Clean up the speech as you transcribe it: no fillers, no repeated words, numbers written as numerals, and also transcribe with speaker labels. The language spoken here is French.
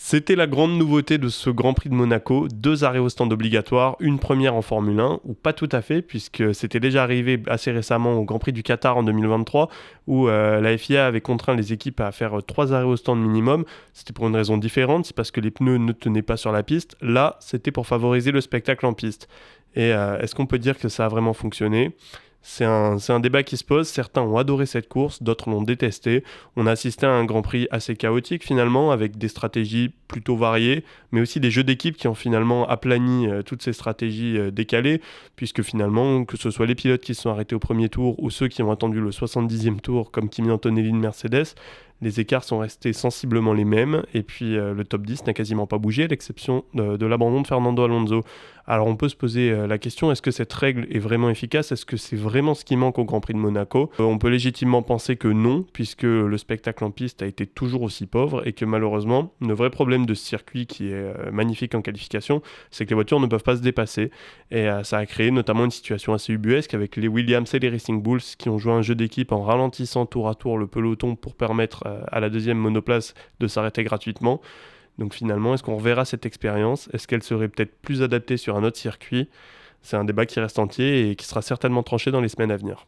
Speaker 1: C'était la grande nouveauté de ce Grand Prix de Monaco, 2 arrêts au stand obligatoires, une première en Formule 1, ou pas tout à fait, puisque c'était déjà arrivé assez récemment au Grand Prix du Qatar en 2023, où la FIA avait contraint les équipes à faire 3 arrêts au stand minimum. C'était pour une raison différente, c'est parce que les pneus ne tenaient pas sur la piste. Là, c'était pour favoriser le spectacle en piste. Et est-ce qu'on peut dire que ça a vraiment fonctionné ? C'est un débat qui se pose, certains ont adoré cette course, d'autres l'ont détesté. On a assisté à un Grand Prix assez chaotique finalement, avec des stratégies plutôt variées, mais aussi des jeux d'équipe qui ont finalement aplani toutes ces stratégies décalées, puisque finalement, que ce soit les pilotes qui se sont arrêtés au premier tour ou ceux qui ont attendu le 70e tour, comme Kimi Antonelli de Mercedes, les écarts sont restés sensiblement les mêmes, et puis le top 10 n'a quasiment pas bougé, à l'exception de l'abandon de Fernando Alonso. Alors on peut se poser la question, est-ce que cette règle est vraiment efficace ? Est-ce que c'est vraiment ce qui manque au Grand Prix de Monaco ? On peut légitimement penser que non, puisque le spectacle en piste a été toujours aussi pauvre, et que malheureusement, le vrai problème de ce circuit qui est magnifique en qualification, c'est que les voitures ne peuvent pas se dépasser, et ça a créé notamment une situation assez ubuesque avec les Williams et les Racing Bulls qui ont joué un jeu d'équipe en ralentissant tour à tour le peloton pour permettre à la deuxième monoplace de s'arrêter gratuitement. Donc finalement, est-ce qu'on reverra cette expérience ? Est-ce qu'elle serait peut-être plus adaptée sur un autre circuit ? C'est un débat qui reste entier et qui sera certainement tranché dans les semaines à venir.